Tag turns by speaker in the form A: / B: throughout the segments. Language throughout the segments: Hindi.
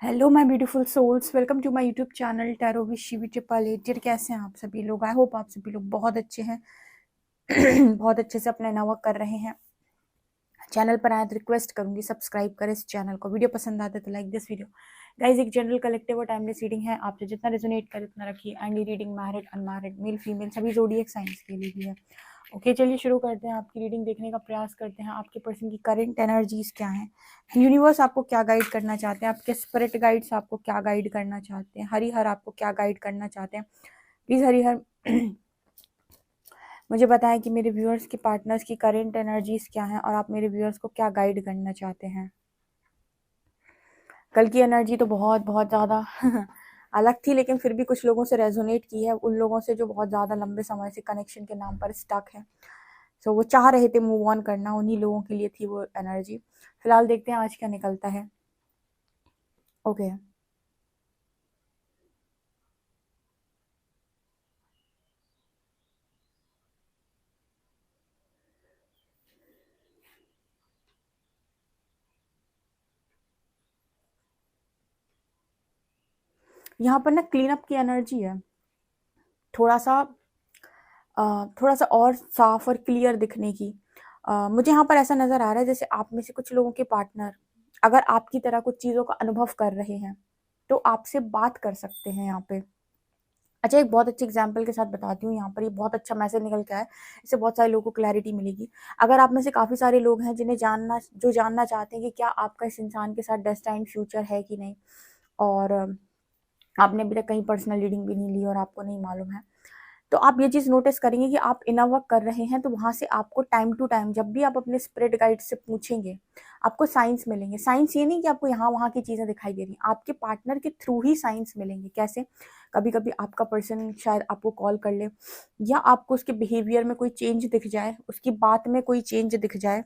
A: Hello my beautiful souls, welcome to my YouTube channel tarot with Shivi triple eight. कैसे हैं आप सभी लोग? आई होप आप सभी लोग बहुत अच्छे हैं। बहुत अच्छे से अपना इनर वर्क कर रहे हैं। चैनल पर आए तो रिक्वेस्ट करूंगी सब्सक्राइब करें इस चैनल को। वीडियो पसंद आते तो लाइक दिस वीडियो। गाइज, एक जनरल कलेक्टिव और टाइमलेस रीडिंग है, आपसे जितना रेजोनेट करे उतना रखिए। एंड ये reading married unmarried male female सभी जोडिएक साइंस के लिए भी है। ओके, चलिए शुरू करते हैं। आपकी रीडिंग देखने का प्रयास करते हैं। आपके पर्सन की करंट एनर्जीज क्या हैं, यूनिवर्स आपको क्या गाइड करना चाहते हैं, आपके स्पिरिट गाइड्स आपको क्या गाइड करना चाहते हैं, हरिहर आपको क्या गाइड करना चाहते हैं। प्लीज हरिहर मुझे बताएं कि मेरे व्यूअर्स के पार्टनर्स की करंट एनर्जीज क्या हैं और आप मेरे व्यूअर्स को क्या गाइड करना चाहते हैं। कल की एनर्जी तो बहुत बहुत ज़्यादा अलग थी, लेकिन फिर भी कुछ लोगों से रेजोनेट की है, उन लोगों से जो बहुत ज़्यादा लंबे समय से कनेक्शन के नाम पर स्टक है। सो वो चाह रहे थे मूव ऑन करना, उन्हीं लोगों के लिए थी वो एनर्जी। फिलहाल देखते हैं आज क्या निकलता है। ओके, यहाँ पर ना क्लीन अप की एनर्जी है। थोड़ा सा थोड़ा सा और साफ और क्लियर दिखने की। मुझे यहाँ पर ऐसा नजर आ रहा है जैसे आप में से कुछ लोगों के पार्टनर अगर आपकी तरह कुछ चीजों का अनुभव कर रहे हैं तो आपसे बात कर सकते हैं यहाँ पे। अच्छा, एक बहुत अच्छे एग्जाम्पल के साथ बताती हूँ। यहाँ पर ये बहुत अच्छा मैसेज निकल के आया, इससे बहुत सारे लोगों को क्लैरिटी मिलेगी। अगर आप में से काफ़ी सारे लोग हैं जिन्हें जानना चाहते हैं कि क्या आपका इस इंसान के साथ डेस्टाइन्ड फ्यूचर है कि नहीं, और आपने अभी तक कहीं पर्सनल रीडिंग भी नहीं ली और आपको नहीं मालूम है, तो आप ये चीज़ नोटिस करेंगे कि आप इनर वर्क कर रहे हैं तो वहाँ से आपको टाइम टू टाइम जब भी आप अपने स्पिरिट गाइड से पूछेंगे आपको साइंस मिलेंगे। साइंस ये नहीं कि आपको यहाँ वहाँ की चीज़ें दिखाई दे रही, आपके पार्टनर के थ्रू ही साइंस मिलेंगे। कैसे? कभी कभी आपका पर्सन शायद आपको कॉल कर ले, या आपको उसके बिहेवियर में कोई चेंज दिख जाए, उसकी बात में कोई चेंज दिख जाए।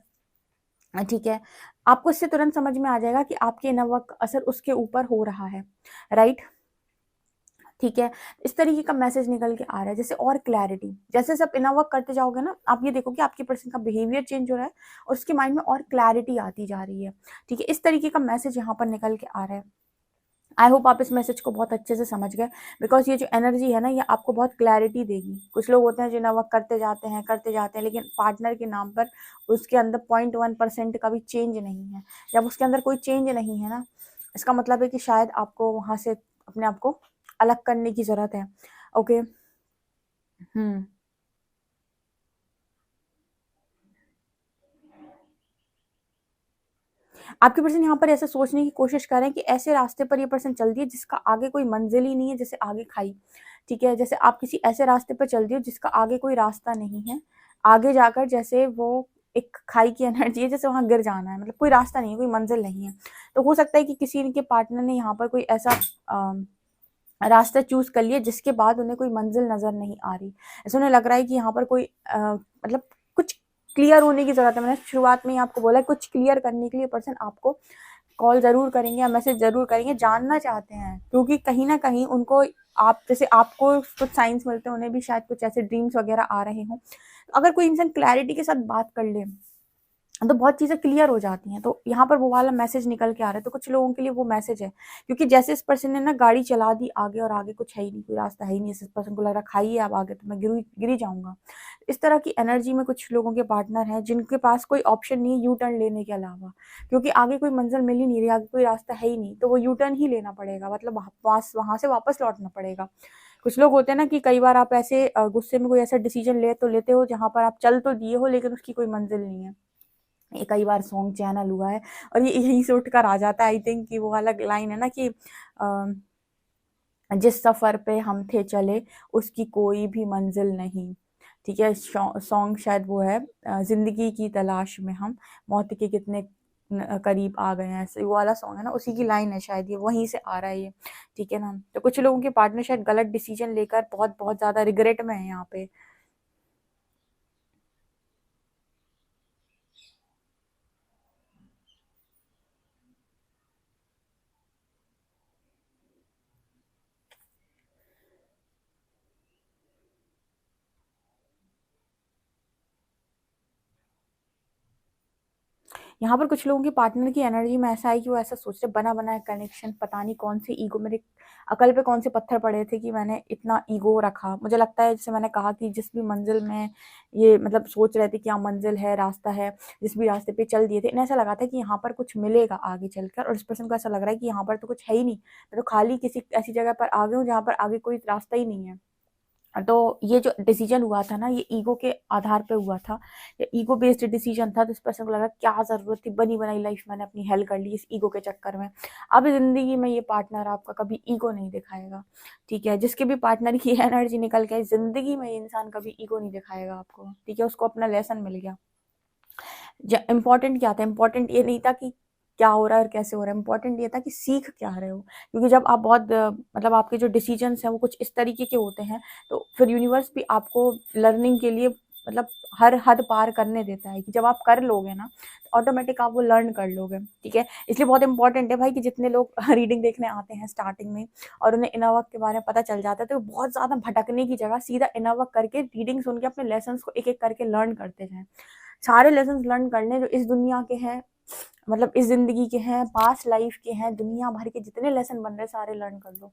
A: ठीक है, आपको इससे तुरंत समझ में आ जाएगा कि आपके इनर वर्क का असर उसके ऊपर हो रहा है। राइट? ठीक है, इस तरीके का मैसेज निकल के आ रहा है। जैसे और क्लैरिटी, जैसे सब इनर वर्क करते जाओगे ना, आप ये देखो कि आपके पर्सन का बिहेवियर चेंज हो रहा है और उसके माइंड में और क्लैरिटी आती जा रही है। ठीक है, इस तरीके का मैसेज यहाँ पर निकल के आ रहा है। आई होप आप इस मैसेज को बहुत अच्छे से समझ गए, बिकॉज ये जो एनर्जी है ना, ये आपको बहुत क्लैरिटी देगी। कुछ लोग होते हैं जो इनर वर्क करते जाते हैं, लेकिन पार्टनर के नाम पर उसके अंदर 0.1% का भी चेंज नहीं है। जब उसके अंदर कोई चेंज नहीं है ना, इसका मतलब है कि शायद आपको वहां से अपने आप को अलग करने की जरूरत है। ओके। हम्म। आपके पर्सन यहाँ पर ऐसे सोचने की कोशिश कर रहे हैं कि ऐसे रास्ते पर ये पर्सन चल दिए जिसका आगे कोई मंजिल ही नहीं है, जैसे आगे खाई। ठीक है, जैसे आप किसी ऐसे रास्ते पर चल दिए हो जिसका आगे कोई रास्ता नहीं है। आगे जाकर जैसे वो एक खाई की एनर्जी है, जैसे वहां गिर जाना है, मतलब कोई रास्ता नहीं है, कोई मंजिल नहीं है। तो हो सकता है कि किसी इनके पार्टनर ने यहाँ पर कोई ऐसा रास्ता चूज कर लिया जिसके बाद उन्हें कोई मंजिल नजर नहीं आ रही। ऐसा उन्हें लग रहा है कि यहाँ पर कोई मतलब कुछ क्लियर होने की जरूरत है। मैंने शुरुआत में ही आपको बोला, कुछ क्लियर करने के लिए पर्सन आपको कॉल जरूर करेंगे या मैसेज जरूर करेंगे, जानना चाहते हैं, क्योंकि कहीं ना कहीं उनको आप जैसे आपको कुछ साइंस मिलते हैं, उन्हें भी शायद कुछ ऐसे ड्रीम्स वगैरह आ रहे हों। अगर कोई इंसान क्लैरिटी के साथ बात कर ले तो बहुत चीज़ें क्लियर हो जाती हैं। तो यहाँ पर वो वाला मैसेज निकल के आ रहा है, तो कुछ लोगों के लिए वो मैसेज है। क्योंकि जैसे इस पर्सन ने ना गाड़ी चला दी आगे, और आगे कुछ है ही नहीं, कोई रास्ता है ही नहीं, इस पर्सन को लग रहा खाई है अब आगे तो मैं गिरी जाऊंगा। इस तरह की एनर्जी में कुछ लोगों के पार्टनर हैं जिनके पास कोई ऑप्शन नहीं है यू टर्न लेने के अलावा, क्योंकि आगे कोई मंजिल मिल ही नहीं रही, आगे कोई रास्ता है ही नहीं, तो वो यू टर्न ही लेना पड़ेगा, मतलब वहां से वापस लौटना पड़ेगा। कुछ लोग होते हैं ना कि कई बार आप ऐसे गुस्से में कोई ऐसा डिसीजन लेते हो जहां पर आप चल तो दिए हो लेकिन उसकी कोई मंजिल नहीं है। ये कई बार सॉन्ग चैनल हुआ है और ये यहीं से उठ कर आ जाता है। आई थिंक कि वो अलग लाइन है ना कि जिस सफर पे हम थे चले उसकी कोई भी मंजिल नहीं। ठीक है, सॉन्ग शायद वो है जिंदगी की तलाश में हम मौत के कितने करीब आ गए हैं, ऐसे वो वाला सॉन्ग है ना, उसी की लाइन है शायद, ये वहीं से आ रहा है ये। ठीक है ना, तो कुछ लोगों के पार्टनर शायद गलत डिसीजन लेकर बहुत बहुत ज्यादा रिग्रेट में है यहाँ पे। यहाँ पर कुछ लोगों के पार्टनर की एनर्जी में ऐसा है कि वो ऐसा सोच रहे बना बनाया कनेक्शन, पता नहीं कौन से ईगो, मेरे अकल पे कौन से पत्थर पड़े थे कि मैंने इतना ईगो रखा। मुझे लगता है जैसे मैंने कहा कि जिस भी मंजिल में ये मतलब सोच रहे थे कि हाँ मंजिल है, रास्ता है, जिस भी रास्ते पे चल दिए थे, इन्हें ऐसा लगा था कि यहाँ पर कुछ मिलेगा आगे चलकर, और इस पर्सन को ऐसा लग रहा है कि यहाँ पर तो कुछ है ही नहीं, मैं तो खाली किसी ऐसी जगह पर आ गई हूँ जहाँ पर आगे कोई रास्ता ही नहीं है। तो ये जो डिसीजन हुआ था ना, ये ईगो के आधार पे हुआ था, ये ईगो बेस्ड डिसीजन था। तो इस पर्सन को लगा क्या जरूरत थी, बनी बनाई लाइफ मैंने अपनी हेल कर ली इस ईगो के चक्कर में। अब जिंदगी में ये पार्टनर आपका कभी ईगो नहीं दिखाएगा, ठीक है। जिसके भी पार्टनर की एनर्जी निकल के आई, जिंदगी में ये इंसान कभी ईगो नहीं दिखाएगा आपको, ठीक है। उसको अपना लेसन मिल गया। इंपॉर्टेंट क्या था, इंपॉर्टेंट ये नहीं था कि क्या हो रहा है और कैसे हो रहा है, इंपॉर्टेंट ये था कि सीख क्या रहे हो। क्योंकि जब आप बहुत मतलब आपके जो डिसीजंस हैं वो कुछ इस तरीके के होते हैं, तो फिर यूनिवर्स भी आपको लर्निंग के लिए मतलब हर हद पार करने देता है कि जब आप कर लोगे ना तो ऑटोमेटिक आप वो लर्न कर लोगे, ठीक है। इसलिए बहुत इंपॉर्टेंट है भाई कि जितने लोग रीडिंग देखने आते हैं स्टार्टिंग में और उन्हें इनर वर्क के बारे में पता चल जाता है, तो बहुत ज़्यादा भटकने की जगह सीधा इनर वर्क करके रीडिंग सुन के अपने लेसन को एक एक करके लर्न करते जाएं। सारे लेसन लर्न करने जो इस दुनिया के हैं, मतलब इस जिंदगी के हैं, पास्ट लाइफ के हैं, दुनिया भर के जितने लेसन बन रहे सारे लर्न कर लो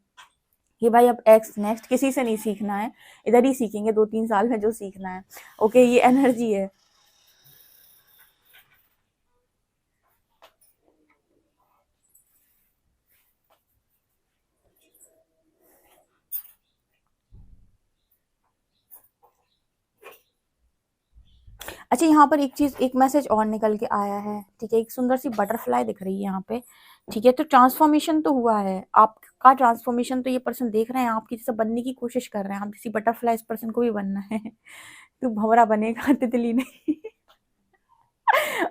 A: कि भाई अब एक्स नेक्स्ट किसी से नहीं सीखना है, इधर ही सीखेंगे 2-3 साल में जो सीखना है। ओके, ये एनर्जी है। अच्छा, यहाँ पर एक चीज, एक मैसेज और निकल के आया है, ठीक है। एक सुंदर सी बटरफ्लाई दिख रही है यहाँ पे, ठीक है। तो ट्रांसफॉर्मेशन तो हुआ है आपका, ट्रांसफॉर्मेशन तो ये पर्सन देख रहे हैं, आपकी जैसे बनने की कोशिश कर रहे हैं, आप किसी बटरफ्लाई इस पर्सन को भी बनना है। तू भंवरा बनेगा, तितली नहीं।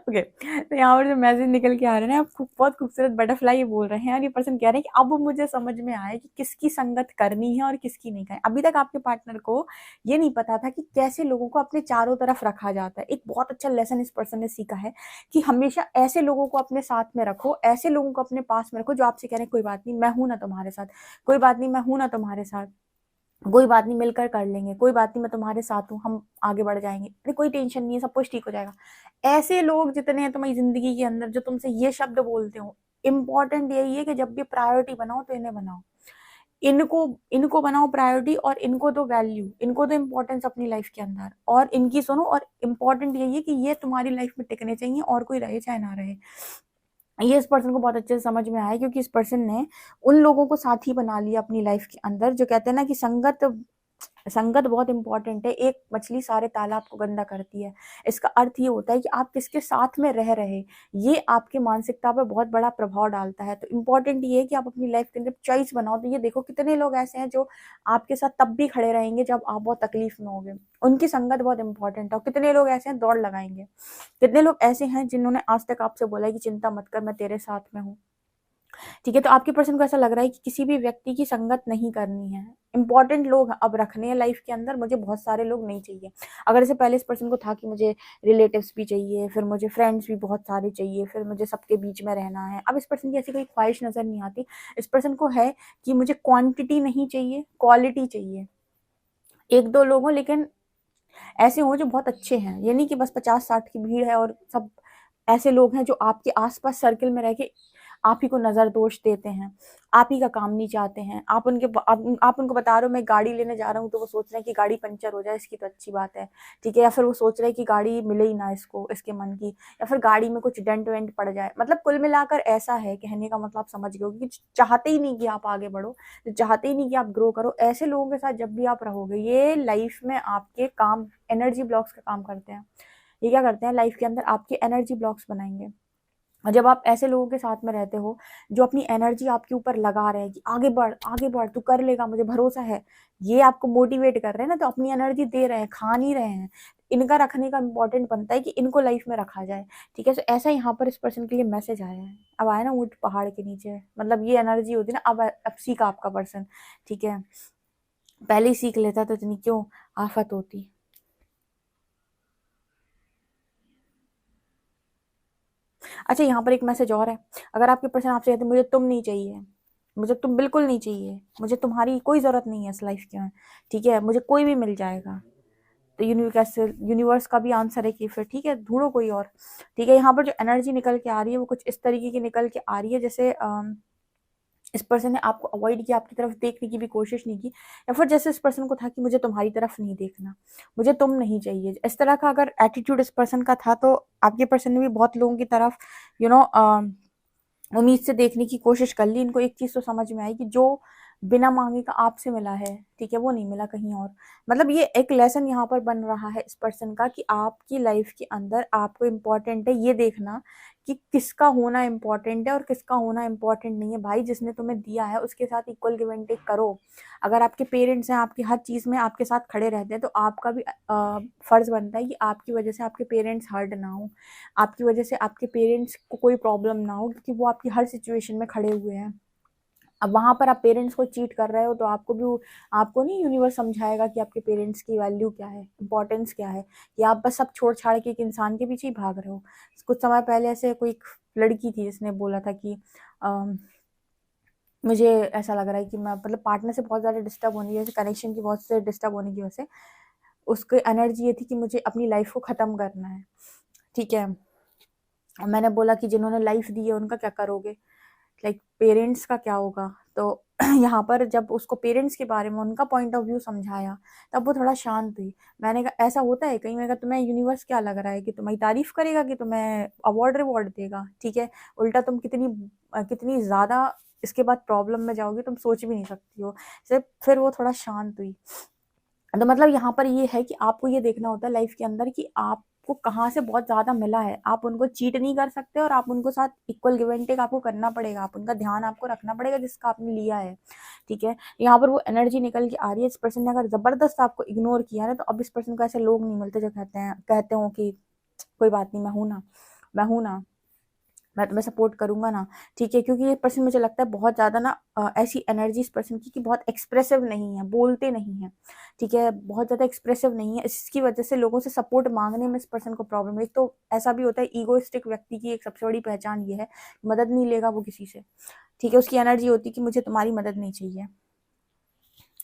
A: ओके, तो यहाँ पर जो मैसेज निकल के आ रहे हैं ना, आप बहुत खूबसूरत बटरफ्लाई ये बोल रहे हैं, और ये पर्सन कह रहे हैं कि अब मुझे समझ में आया कि किसकी संगत करनी है और किसकी नहीं करनी। अभी तक आपके पार्टनर को ये नहीं पता था कि कैसे लोगों को अपने चारों तरफ रखा जाता है। एक बहुत अच्छा लेसन इस पर्सन ने सीखा है कि हमेशा ऐसे लोगों को अपने साथ में रखो, ऐसे लोगों को अपने पास में रखो जो आपसे कह रहे हैं कोई बात नहीं मैं हूं ना तुम्हारे साथ, कोई बात नहीं मैं हूं ना तुम्हारे साथ, कोई बात नहीं मिलकर कर लेंगे, कोई बात नहीं मैं तुम्हारे साथ हूँ, हम आगे बढ़ जाएंगे, अरे कोई टेंशन नहीं है, सब कुछ ठीक हो जाएगा। ऐसे लोग जितने हैं तुम्हारी जिंदगी के अंदर जो तुमसे ये शब्द बोलते हो, इंपॉर्टेंट यही है कि जब भी प्रायोरिटी बनाओ तो इन्हें बनाओ, इनको इनको बनाओ प्रायोरिटी, और इनको दो वैल्यू, इनको दो इम्पोर्टेंस अपनी लाइफ के अंदर, और इनकी सुनो। और इम्पोर्टेंट यही है कि ये तुम्हारी लाइफ में टिकने चाहिए, और कोई रहे चाहे ना रहे। ये इस पर्सन को बहुत अच्छे से समझ में आया, क्योंकि इस पर्सन ने उन लोगों को साथी बना लिया अपनी लाइफ के अंदर जो कहते हैं ना कि संगत, संगत बहुत इंपॉर्टेंट है। एक मछली सारे तालाब को गंदा करती है। इसका अर्थ ये होता है कि आप किसके साथ में रह रहे, ये आपके मानसिकता पे बहुत बड़ा प्रभाव डालता है। तो इम्पोर्टेंट ये है कि आप अपनी लाइफ के अंदर चॉइस बनाओ। तो ये देखो कितने लोग ऐसे हैं जो आपके साथ तब भी खड़े रहेंगे जब आप बहुत तकलीफ में होगे, उनकी संगत बहुत इंपॉर्टेंट है। और कितने लोग ऐसे हैं दौड़ लगाएंगे, कितने लोग ऐसे हैं जिन्होंने आज तक आपसे बोला है कि चिंता मत कर मैं तेरे साथ में हूँ, ठीक है। तो आपके पर्सन को ऐसा लग रहा है कि किसी भी व्यक्ति की संगत नहीं करनी है, इंपॉर्टेंट लोग अब रखने हैं लाइफ के अंदर, मुझे बहुत सारे लोग नहीं चाहिए। अगर इससे पहले इस पर्सन को था कि मुझे रिलेटिव्स भी चाहिए, फिर मुझे फ्रेंड्स भी बहुत सारे चाहिए, फिर मुझे सबके बीच में रहना है, अब इस पर्सन की ऐसी कोई ख्वाहिश नजर नहीं आती। इस पर्सन को है कि मुझे क्वांटिटी नहीं चाहिए, क्वालिटी चाहिए। एक दो लोग हों लेकिन ऐसे हों जो बहुत अच्छे हैं, ये नहीं कि बस 50-60 की भीड़ है और सब ऐसे लोग हैं जो आपके आसपास सर्कल में रह के आप ही को नजर दोष देते हैं, आप ही का काम नहीं चाहते हैं। आप उनको बता रहे हो मैं गाड़ी लेने जा रहा हूँ, तो वो सोच रहे हैं कि गाड़ी पंचर हो जाए इसकी तो अच्छी बात है, ठीक है। या फिर वो सोच रहे हैं कि गाड़ी मिले ही ना इसको, इसके मन की, या फिर गाड़ी में कुछ डेंट वेंट पड़ जाए। मतलब कुल मिलाकर ऐसा है, कहने का मतलब समझ गए हो कि चाहते ही नहीं कि आप आगे बढ़ो, चाहते ही नहीं कि आप ग्रो करो। ऐसे लोगों के साथ जब भी आप रहोगे, ये लाइफ में आपके काम एनर्जी ब्लॉक्स का काम करते हैं। ये क्या करते हैं लाइफ के अंदर, आपके एनर्जी ब्लॉक्स बनाएंगे। और जब आप ऐसे लोगों के साथ में रहते हो जो अपनी एनर्जी आपके ऊपर लगा रहे हैं कि आगे बढ़ तू कर लेगा मुझे भरोसा है, ये आपको मोटिवेट कर रहे हैं ना, तो अपनी एनर्जी दे रहे हैं, खा नहीं रहे हैं। इनका रखने का इंपॉर्टेंट बनता है कि इनको लाइफ में रखा जाए, ठीक है। तो ऐसा यहाँ पर इस पर्सन के लिए मैसेज आया है। अब आया ना ऊँट पहाड़ के नीचे, मतलब ये एनर्जी होती है ना। अब सीखा आपका पर्सन, ठीक है। पहले ही सीख लेता तो इतनी क्यों आफत होती। अच्छा, यहाँ पर एक मैसेज और है। अगर आपके पर्सन आपसे कहते हैं मुझे तुम नहीं चाहिए, मुझे तुम बिल्कुल नहीं चाहिए, मुझे तुम्हारी कोई ज़रूरत नहीं है इस लाइफ के में, ठीक है, मुझे कोई भी मिल जाएगा, तो यूनिवर्स का भी आंसर है कि फिर ठीक है, ढूंढो कोई और। ठीक है, यहाँ पर जो एनर्जी निकल के आ रही है वो कुछ इस तरीके की निकल के आ रही है, जैसे इस पर्सन ने आपको अवॉइड किया, आपकी तरफ देखने की भी कोशिश नहीं की, या फिर जैसे इस पर्सन को था कि मुझे तुम्हारी तरफ नहीं देखना, मुझे तुम नहीं चाहिए, इस तरह का अगर एटीट्यूड इस पर्सन का था, तो आपके पर्सन ने भी बहुत लोगों की तरफ यू नो उम्मीद से देखने की कोशिश कर ली। इनको एक चीज तो समझ में आई कि जो बिना मांगे का आपसे मिला है, ठीक है, वो नहीं मिला कहीं और। मतलब ये एक लेसन यहाँ पर बन रहा है इस पर्सन का कि आपकी लाइफ के अंदर आपको इम्पोर्टेंट है ये देखना कि किसका होना इम्पोर्टेंट है और किसका होना इम्पोर्टेंट नहीं है। भाई, जिसने तुम्हें दिया है उसके साथ इक्वल गिव एंड टेक करो। अगर आपके पेरेंट्स हैं, आपकी हर चीज में आपके साथ खड़े रहते हैं, तो आपका भी फर्ज बनता है कि आपकी वजह से आपके पेरेंट्स हर्ट ना हो, आपकी वजह से आपके पेरेंट्स को कोई प्रॉब्लम ना हो, क्योंकि वो आपकी हर सिचुएशन में खड़े हुए हैं। अब वहां पर आप पेरेंट्स को चीट कर रहे हो, तो आपको भी आपको नहीं यूनिवर्स समझाएगा कि आपके पेरेंट्स की वैल्यू क्या है, इंपॉर्टेंस क्या है, या आप बस सब छोड़ छाड़ के एक इंसान के पीछे ही भाग रहे हो। कुछ समय पहले ऐसे कोई एक लड़की थी जिसने बोला था कि मुझे ऐसा लग रहा है कि मैं मतलब पार्टनर से बहुत ज़्यादा डिस्टर्ब होने की वजह से, कनेक्शन की बहुत से डिस्टर्ब होने की वजह से, उसकी एनर्जी ये थी कि मुझे अपनी लाइफ को ख़त्म करना है। ठीक है, और मैंने बोला कि जिन्होंने लाइफ दी है उनका क्या करोगे, लाइक पेरेंट्स का क्या होगा। तो यहाँ पर जब उसको पेरेंट्स के बारे में उनका पॉइंट ऑफ व्यू समझाया, तब वो थोड़ा शांत हुई। मैंने कहा ऐसा होता है कहीं, मैंने कहा तुम्हें यूनिवर्स क्या लग रहा है कि तुम्हारी तारीफ करेगा कि तुम्हें अवार्ड रिवॉर्ड देगा, ठीक है, उल्टा तुम कितनी कितनी ज़्यादा इसके बाद प्रॉब्लम में जाओगी तुम सोच भी नहीं सकती हो। सिर्फ फिर वो थोड़ा शांत हुई। तो मतलब यहाँ पर ये है कि आपको ये देखना होता है लाइफ के अंदर कि आपको कहाँ से बहुत ज़्यादा मिला है। आप उनको चीट नहीं कर सकते और आप उनको साथ इक्वल गिव एंड टेक आपको करना पड़ेगा, आप उनका ध्यान आपको रखना पड़ेगा जिसका आपने लिया है। ठीक है, यहाँ पर वो एनर्जी निकल के आ रही है। इस पर्सन ने अगर ज़बरदस्त आपको इग्नोर किया ना, तो अब इस पर्सन को ऐसे लोग नहीं मिलते जो कहते हो कि कोई बात नहीं, मैं हूँ ना, मैं हूँ ना, मैं तुम्हें सपोर्ट करूंगा ना। ठीक है, क्योंकि ये पर्सन मुझे लगता है बहुत ज़्यादा ना ऐसी एनर्जी इस पर्सन की कि बहुत एक्सप्रेसिव नहीं है, बोलते नहीं है। ठीक है, बहुत ज़्यादा एक्सप्रेसिव नहीं है, इसकी वजह से लोगों से सपोर्ट मांगने में इस पर्सन को प्रॉब्लम है। एक तो ऐसा भी होता है, ईगोइस्टिक व्यक्ति की एक सबसे बड़ी पहचान ये है, मदद नहीं लेगा वो किसी से। ठीक है, उसकी एनर्जी होती है कि मुझे तुम्हारी मदद नहीं चाहिए,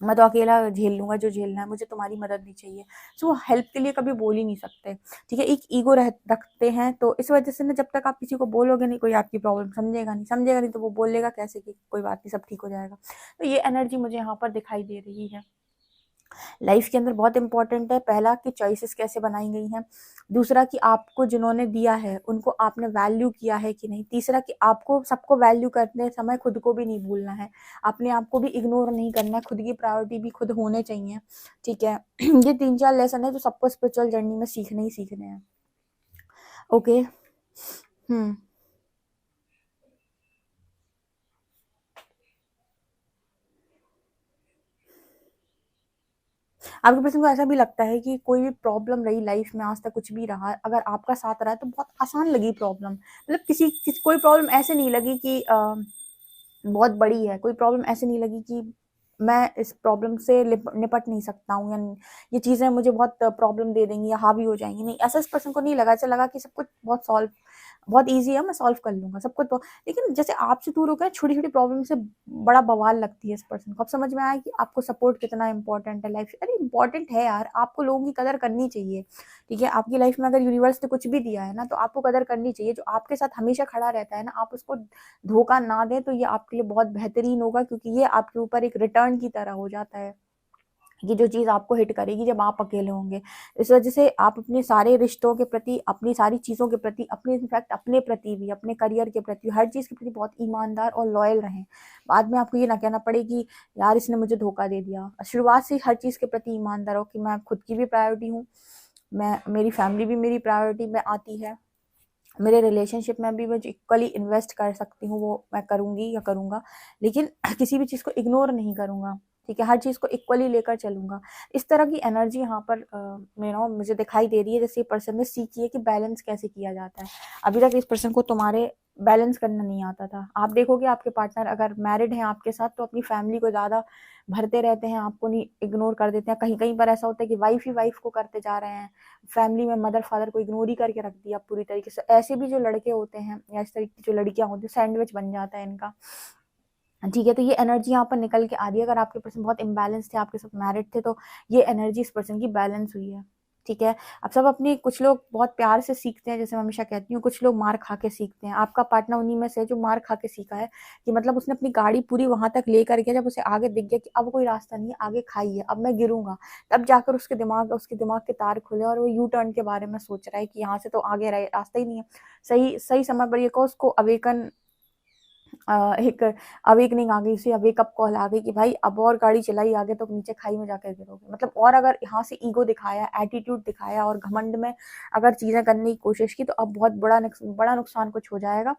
A: मैं तो अकेला झेल लूंगा जो झेलना है, मुझे तुम्हारी मदद नहीं चाहिए। सो वो हेल्प के लिए कभी बोल ही नहीं सकते। ठीक है, एक ईगो रखते हैं, तो इस वजह से ना जब तक आप किसी को बोलोगे नहीं, कोई आपकी प्रॉब्लम समझेगा नहीं, तो वो बोलेगा कैसे कि कोई बात नहीं, सब ठीक हो जाएगा। तो ये एनर्जी मुझे यहाँ पर दिखाई दे रही है। लाइफ के अंदर बहुत इंपॉर्टेंट है, पहला कि चॉइसेस कैसे बनाई गई हैं, दूसरा कि आपको जिन्होंने दिया है उनको आपने वैल्यू किया है कि नहीं, तीसरा कि आपको सबको वैल्यू करते समय खुद को भी नहीं भूलना है, अपने आप को भी इग्नोर नहीं करना है, खुद की प्रायोरिटी भी खुद होने चाहिए। ठीक है, ये 3-4 लेसन है जो सबको स्पिरिचुअल जर्नी में सीखने ही सीखने हैं। ओके। हम्म। आपके पर्सन को ऐसा भी लगता है कि कोई भी प्रॉब्लम रही लाइफ में, आज तक कुछ भी रहा, अगर आपका साथ रहा है तो बहुत आसान लगी प्रॉब्लम। मतलब कोई प्रॉब्लम ऐसे नहीं लगी कि बहुत बड़ी है, कोई प्रॉब्लम ऐसे नहीं लगी कि मैं इस प्रॉब्लम से निपट नहीं सकता हूँ, या ये चीज़ें मुझे बहुत प्रॉब्लम दे देंगी या हावी हो जाएंगी, नहीं, ऐसा इस पर्सन को नहीं लगा। ऐसा लगा कि सब कुछ बहुत ईजी है, मैं सॉल्व कर लूंगा सब कुछ। लेकिन जैसे आपसे दूर होकर छोटी छोटी प्रॉब्लम से बड़ा बवाल लगती है इस पर्सन को। अब समझ में आया कि आपको सपोर्ट कितना इंपॉर्टेंट है लाइफ। अरे इंपॉर्टेंट है यार, आपको लोगों की कदर करनी चाहिए। ठीक है, आपकी लाइफ में अगर यूनिवर्स ने कुछ भी दिया है ना, तो आपको कदर करनी चाहिए। जो आपके साथ हमेशा खड़ा रहता है ना, आप उसको धोखा ना दें, तो ये आपके लिए बहुत बेहतरीन होगा, क्योंकि ये आपके ऊपर एक रिटर्न की तरह हो जाता है कि जो चीज़ आपको हिट करेगी जब आप अकेले होंगे। इस वजह से आप अपने सारे रिश्तों के प्रति, अपनी सारी चीज़ों के प्रति, अपने इनफैक्ट अपने प्रति भी, अपने करियर के प्रति, हर चीज़ के प्रति बहुत ईमानदार और लॉयल रहें। बाद में आपको ये ना कहना पड़े कि यार इसने मुझे धोखा दे दिया। शुरुआत से हर चीज़ के प्रति ईमानदार हो कि मैं खुद की भी प्रायोरिटी हूँ, मेरी फैमिली भी मेरी प्रायोरिटी में आती है, मेरे रिलेशनशिप में भी मैं जो इक्वली इन्वेस्ट कर सकती हूँ वो मैं करूँगी या करूँगा, लेकिन किसी भी चीज़ को इग्नोर नहीं करूँगा। ठीक है, हर चीज़ को इक्वली लेकर चलूंगा। इस तरह की एनर्जी यहाँ पर मुझे दिखाई दे रही है, जैसे पर्सन ने सीखी है कि बैलेंस कैसे किया जाता है। अभी तक इस पर्सन को तुम्हारे बैलेंस करना नहीं आता था। आप देखोगे आपके पार्टनर अगर मैरिड हैं आपके साथ, तो अपनी फैमिली को ज़्यादा भरते रहते हैं, आपको नहीं, इग्नोर कर देते हैं। कहीं कहीं पर ऐसा होता है कि वाइफ ही वाइफ को करते जा रहे हैं, फैमिली में मदर फादर को इग्नोर ही करके रख दिया पूरी तरीके से। ऐसे भी जो लड़के होते हैं या इस तरीके की जो लड़कियां होती हैं, सैंडविच बन जाता है इनका। ठीक है, तो ये एनर्जी यहाँ पर निकल के आ रही है। अगर आपके पर्सन बहुत इम्बैलेंस थे, आपके साथ मैरिड थे, तो ये एनर्जी इस पर्सन की बैलेंस हुई है। ठीक है? अब सब अपनी कुछ लोग बहुत प्यार से सीखते हैं, जैसे मैं हमेशा कहती हूँ, कुछ लोग मार खा के सीखते हैं। आपका पार्टनर उन्हीं में से है जो मार खा के सीखा है, कि मतलब उसने अपनी गाड़ी पूरी वहाँ तक लेकर गया, जब उसे आगे दिख गया कि अब कोई रास्ता नहीं है, आगे खाई है, अब मैं गिरूँगा, तब जाकर उसके दिमाग के तार खुले और वो यू टर्न के बारे में सोच रहा है कि यहाँ से तो आगे रास्ता ही नहीं है। सही सही समय पर ये कहो, उसको एक अवेकनिंग आ गई, उसे वेकअप कॉल आ गई कि भाई अब और गाड़ी चलाई आगे तो नीचे खाई में जाकर गिरोगे। मतलब और अगर यहाँ से ईगो दिखाया, एटीट्यूड दिखाया और घमंड में अगर चीज़ें करने की कोशिश की, तो अब बहुत बड़ा नुकसान कुछ हो जाएगा।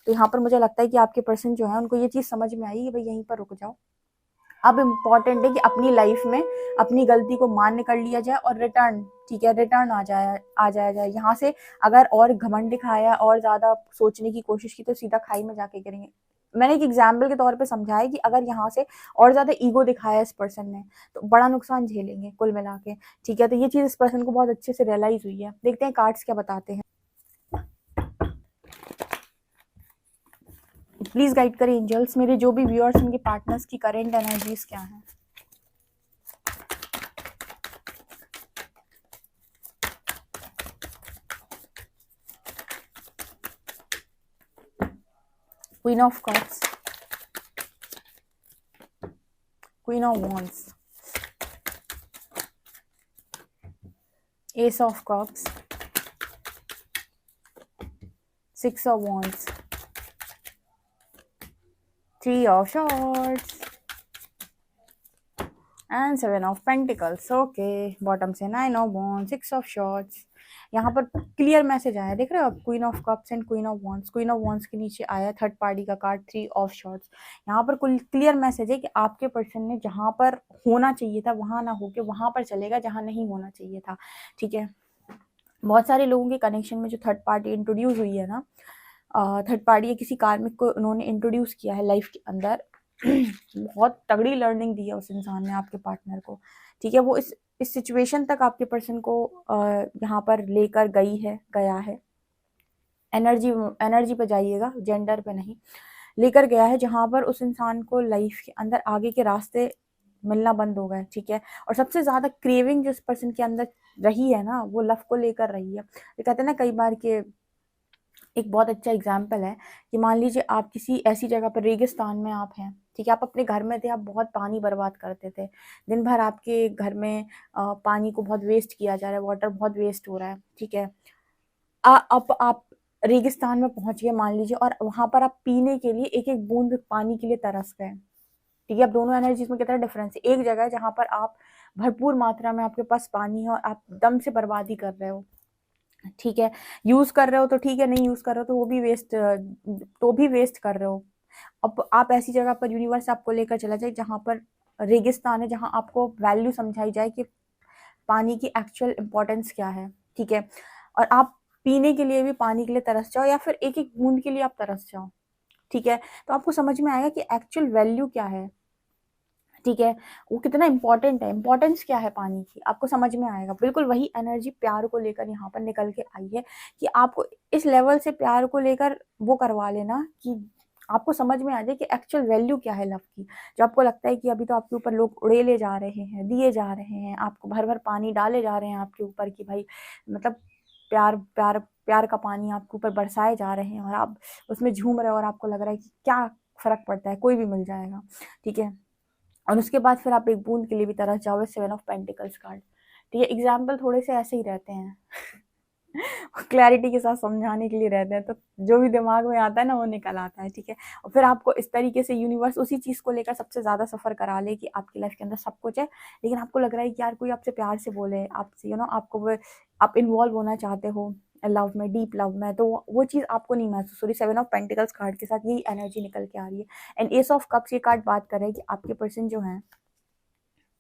A: तो यहाँ पर मुझे लगता है कि आपके पर्सन जो है उनको ये चीज़ समझ में आई कि भाई यहीं पर रुक जाओ। अब इम्पॉर्टेंट है कि अपनी लाइफ में अपनी गलती को मान्य कर लिया जाए और रिटर्न, ठीक है, रिटर्न आ जाया जाए यहाँ से। अगर और घमंड दिखाया और ज़्यादा सोचने की कोशिश की तो सीधा खाई में जाके गिरेंगे। मैंने एक एग्जाम्पल के तौर पे समझाया कि अगर यहाँ से और ज़्यादा ईगो दिखाया इस पर्सन ने, तो बड़ा नुकसान झेलेंगे कुल मिला के। ठीक है, तो ये चीज़ इस पर्सन को बहुत अच्छे से रियलाइज़ हुई है। देखते हैं कार्ड्स क्या बताते हैं। प्लीज़ गाइड करें एंजल्स, मेरे जो भी व्यूअर्स, उनके पार्टनर्स की करेंट एनर्जीज क्या हैं। Queen of cups, queen of wands, ace of cups, 6 of wands, 3 of swords and 7 of pentacles. Okay, bottom से 9 ऑफ wands, 6 ऑफ शॉर्ट्स। यहाँ पर क्लियर मैसेज आया, देख रहे हो आप, queen of cups and queen of wands। Queen of wands के नीचे आया थर्ड पार्टी का कार्ड, 3 ऑफ शॉर्ट्स। यहाँ पर क्लियर मैसेज है कि आपके पर्सन ने जहाँ पर होना चाहिए था वहाँ ना होके वहाँ पर चलेगा जहाँ नहीं होना चाहिए था। ठीक है, बहुत सारे लोगों के कनेक्शन में जो थर्ड पार्टी इंट्रोड्यूस हुई है ना, थर्ड पार्टी या किसी कार्मिक को उन्होंने इंट्रोड्यूस किया है लाइफ के अंदर, बहुत तगड़ी लर्निंग दी है उस इंसान ने आपके पार्टनर को। ठीक है, वो इस सिचुएशन तक आपके पर्सन को यहाँ पर लेकर गया है। एनर्जी एनर्जी पे जाइएगा, जेंडर पे नहीं, लेकर गया है जहाँ पर उस इंसान को लाइफ के अंदर आगे के रास्ते मिलना बंद हो गए। ठीक है, और सबसे ज़्यादा क्रेविंग जिस पर्सन के अंदर रही है ना, वो लव को लेकर रही है। ये कहते हैं ना कई बार के, एक बहुत अच्छा एग्जाम्पल है कि मान लीजिए आप किसी ऐसी जगह पर, रेगिस्तान में आप हैं, ठीक है, आप अपने घर में थे, आप बहुत पानी बर्बाद करते थे, दिन भर आपके घर में पानी को बहुत वेस्ट किया जा रहा है, वाटर बहुत वेस्ट हो रहा है। ठीक है, अब आप रेगिस्तान में पहुंच गए मान लीजिए, और वहां पर आप पीने के लिए एक एक बूंद पानी के लिए तरस गए। ठीक है, अब दोनों एनर्जीज में कितना डिफरेंस है। एक जगह है जहां पर आप भरपूर मात्रा में आपके पास पानी है और आप दम से बर्बादी कर रहे हो। ठीक है, यूज कर रहे हो तो ठीक है, नहीं यूज कर रहे हो तो वो भी वेस्ट कर रहे हो। अब आप ऐसी जगह पर, यूनिवर्स आपको लेकर चला जाए जहां पर रेगिस्तान है, जहां आपको वैल्यू समझाई जाए कि पानी की एक्चुअल इंपॉर्टेंस क्या है। ठीक है, और आप पीने के लिए भी पानी के लिए तरस जाओ, या फिर एक एक बूंद के लिए आप तरस जाओ। ठीक है, तो आपको समझ में आएगा कि एक्चुअल वैल्यू क्या है। ठीक है, वो कितना इंपॉर्टेंट है, इंपॉर्टेंस क्या है पानी की, आपको समझ में आएगा। बिल्कुल वही एनर्जी प्यार को लेकर यहाँ पर निकल के आई है कि आपको इस लेवल से प्यार को लेकर वो करवा लेना कि आपको समझ में आ जाए कि एक्चुअल वैल्यू क्या है लव की। जो आपको लगता है कि अभी तो आपके ऊपर लोग उड़ेले जा रहे हैं, दिए जा रहे हैं, आपको भर भर पानी डाले जा रहे हैं आपके ऊपर कि भाई मतलब प्यार प्यार प्यार का पानी आपके ऊपर बरसाए जा रहे हैं, और आप उसमें झूम रहे हो और आपको लग रहा है कि क्या फर्क पड़ता है, कोई भी मिल जाएगा। ठीक है, और उसके बाद फिर आप एक बूंद के लिए भी तरस जाओगे, 7 ऑफ पेंटिकल्स कार्ड। ठीक है, एग्जाम्पल थोड़े से ऐसे ही रहते हैं क्लैरिटी के साथ समझाने के लिए रहते हैं, तो जो भी दिमाग में आता है ना वो निकल आता है। ठीक है, और फिर आपको इस तरीके से यूनिवर्स उसी चीज़ को लेकर सबसे ज़्यादा सफ़र करा ले कि आपकी लाइफ के अंदर सब कुछ है, लेकिन आपको लग रहा है कि यार कोई आपसे प्यार से बोले, आपसे आपको वो, आप इन्वॉल्व होना चाहते हो लव में, डीप लव में, तो वो चीज़ आपको नहीं महसूस हो रही। 7 ऑफ पेंटिकल्स कार्ड के साथ यही एनर्जी निकल के आ रही है। एंड एस ऑफ कप्स ये कार्ड बात कर रहे हैं कि आपके पर्सन जो हैं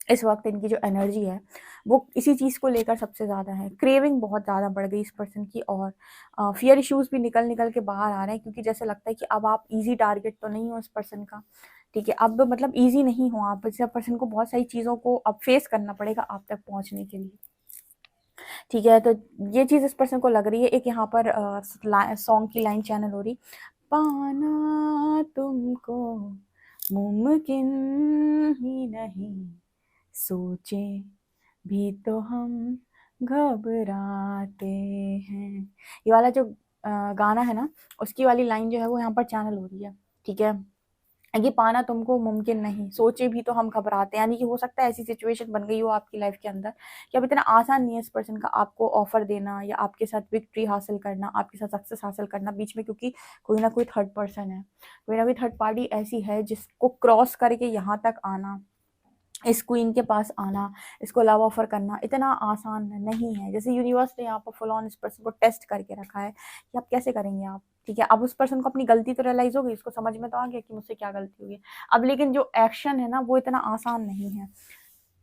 A: इस वक्त, इनकी जो एनर्जी है वो इसी चीज़ को लेकर सबसे ज़्यादा है। क्रेविंग बहुत ज़्यादा बढ़ गई इस पर्सन की, और फियर इश्यूज भी निकल निकल के बाहर आ रहे हैं, क्योंकि जैसे लगता है कि अब आप इजी टारगेट तो नहीं हो इस पर्सन का। ठीक है, अब मतलब इजी नहीं हो आप, इस पर्सन को बहुत सारी चीज़ों को अब फेस करना पड़ेगा आप तक पहुँचने के लिए। ठीक है, तो ये चीज़ इस पर्सन को लग रही है। एक यहाँ पर सॉन्ग की लाइन चैनल हो रही, पाना तुमको मुमकिन ही नहीं, सोचे भी तो हम घबराते हैं। ये वाला जो गाना है ना, उसकी वाली लाइन जो है वो यहाँ पर चैनल हो रही है, ठीक है। ये पाना तुमको मुमकिन नहीं, सोचे भी तो हम घबराते हैं। यानी कि हो सकता है ऐसी सिचुएशन बन गई हो आपकी लाइफ के अंदर कि अब इतना आसान नहीं है इस पर्सन का आपको ऑफर देना या आपके साथ विक्ट्री हासिल करना, आपके साथ सक्सेस हासिल करना बीच में, क्योंकि कोई ना कोई थर्ड पर्सन है, कोई ना कोई थर्ड पार्टी ऐसी है जिसको क्रॉस करके यहाँ तक आना, इस क्वीन के पास आना, इसको लव ऑफर करना इतना आसान नहीं है। जैसे यूनिवर्स ने यहाँ पर फुल ऑन इस पर्सन को टेस्ट करके रखा है कि आप कैसे करेंगे आप, ठीक है। अब उस पर्सन को अपनी गलती तो रियलाइज हो गई, इसको समझ में तो आ गया कि मुझसे क्या गलती हुई है। अब लेकिन जो एक्शन है ना वो इतना आसान नहीं है,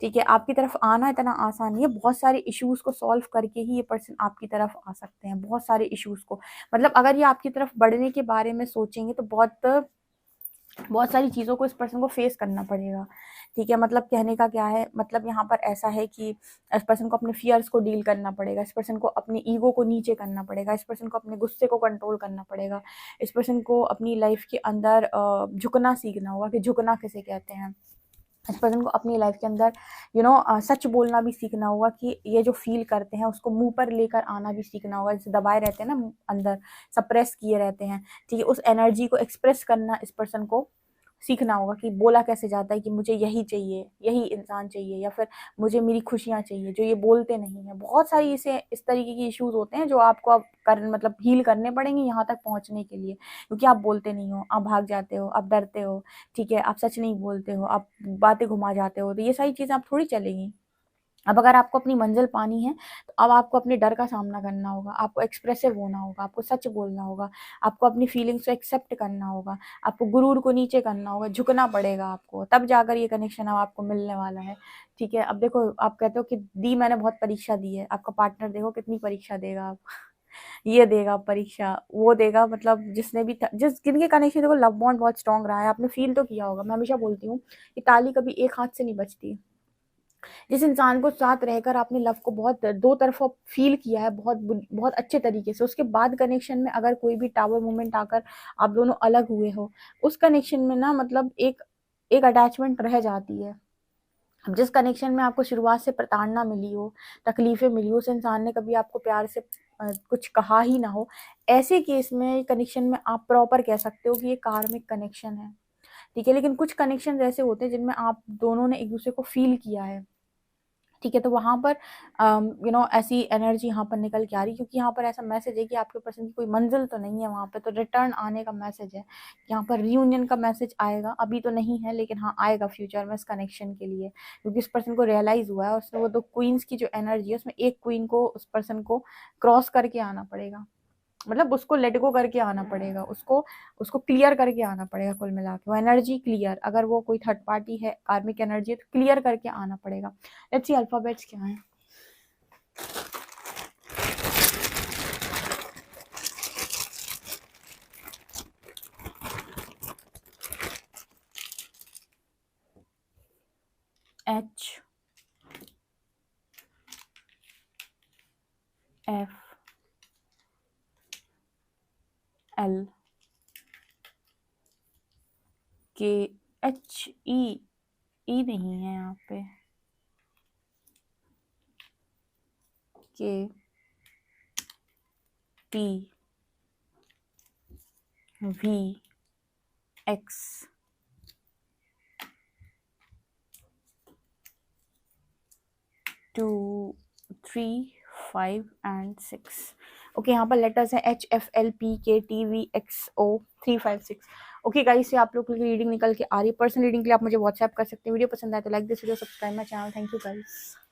A: ठीक है। आपकी तरफ आना इतना आसान नहीं है। बहुत सारे इश्यूज को सॉल्व करके ही ये पर्सन आपकी तरफ आ सकते हैं, बहुत सारे इश्यूज को। मतलब अगर ये आपकी तरफ बढ़ने के बारे में सोचेंगे तो बहुत सारी चीज़ों को इस पर्सन को फेस करना पड़ेगा, ठीक है। मतलब कहने का क्या है, मतलब यहाँ पर ऐसा है कि इस पर्सन को अपने फियर्स को डील करना पड़ेगा, इस पर्सन को अपनी ईगो को नीचे करना पड़ेगा, इस पर्सन को अपने गुस्से को कंट्रोल करना पड़ेगा, इस पर्सन को अपनी लाइफ के अंदर झुकना सीखना होगा कि झुकना किसे कहते हैं। इस पर्सन को अपनी लाइफ के अंदर सच बोलना भी सीखना होगा कि ये जो फील करते हैं उसको मुंह पर लेकर आना भी सीखना होगा। जैसे दबाए रहते हैं ना अंदर, सप्रेस किए रहते हैं, ठीक है, उस एनर्जी को एक्सप्रेस करना इस पर्सन को सीखना होगा कि बोला कैसे जाता है कि मुझे यही चाहिए, यही इंसान चाहिए, या फिर मुझे मेरी खुशियाँ चाहिए, जो ये बोलते नहीं है। बहुत सारी इस तरीके के इश्यूज होते हैं जो आपको अब मतलब हील करने पड़ेंगे यहाँ तक पहुँचने के लिए, क्योंकि आप बोलते नहीं हो, आप भाग जाते हो, आप डरते हो, ठीक है, आप सच नहीं बोलते हो, आप बातें घुमा जाते हो, तो ये सारी चीज़ें आप थोड़ी चलेंगी। अब अगर आपको अपनी मंजिल पानी है तो अब आपको अपने डर का सामना करना होगा, आपको एक्सप्रेसिव होना होगा, आपको सच बोलना होगा, आपको अपनी फीलिंग्स को एक्सेप्ट करना होगा, आपको गुरूर को नीचे करना होगा, झुकना पड़ेगा आपको, तब जाकर ये कनेक्शन अब आपको मिलने वाला है, ठीक है। अब देखो, आप कहते हो कि दी मैंने बहुत परीक्षा दी है, आपका पार्टनर देखो कितनी परीक्षा देगा आप ये देगा परीक्षा, वो देगा। मतलब जिसने भी जिस जिनके कनेक्शन देखो लव बॉन्ड बहुत स्ट्रांग रहा है, आपने फील तो किया होगा। मैं हमेशा बोलती हूँ कि ताली कभी एक हाथ से नहीं बजती। जिस इंसान को साथ रहकर आपने लव को बहुत दो तरफा फील किया है, बहुत बहुत अच्छे तरीके से, उसके बाद कनेक्शन में अगर कोई भी टावर मोमेंट आकर आप दोनों अलग हुए हो, उस कनेक्शन में ना मतलब एक एक अटैचमेंट रह जाती है। अब जिस कनेक्शन में आपको शुरुआत से प्रताड़ना मिली हो, तकलीफें मिली हो, उस इंसान ने कभी आपको प्यार से कुछ कहा ही ना हो, ऐसे केस में कनेक्शन में आप प्रॉपर कह सकते हो कि ये कार्मिक कनेक्शन है, ठीक है। लेकिन कुछ कनेक्शन ऐसे होते हैं जिनमें आप दोनों ने एक दूसरे को फील किया है, ठीक है, तो वहाँ पर ऐसी एनर्जी यहाँ पर निकल के आ रही, क्योंकि यहाँ पर ऐसा मैसेज है कि आपके पर्सन की कोई मंजिल तो नहीं है वहाँ पे, तो रिटर्न आने का मैसेज है। यहाँ पर रियूनियन का मैसेज आएगा, अभी तो नहीं है लेकिन हाँ आएगा फ्यूचर में इस कनेक्शन के लिए, क्योंकि इस पर्सन को रियलाइज हुआ है, उसने वो दो क्वींस की जो एनर्जी है उसमें एक क्वीन को उस पर्सन को क्रॉस करके आना पड़ेगा, मतलब उसको लेट गो करके आना पड़ेगा, उसको उसको क्लियर करके आना पड़ेगा। कुल मिला के वो एनर्जी क्लियर, अगर वो कोई थर्ड पार्टी है, कार्मिक एनर्जी है, तो क्लियर करके आना पड़ेगा। लेट्स सी अल्फाबेट्स क्या हैं। H F L K H E, ई नहीं है यहाँ पे, K P V X 2 3 5 and 6। Okay, यहाँ पर लेटर्स हैं HFLPKTVXO356। ओके गाइस, से आप लोग की रीडिंग निकल के आ रही है। पर्सनल रीडिंग के लिए आप मुझे व्हाट्सएप कर सकते हैं। वीडियो पसंद आए तो like this video, subscribe my channel. Thank you guys.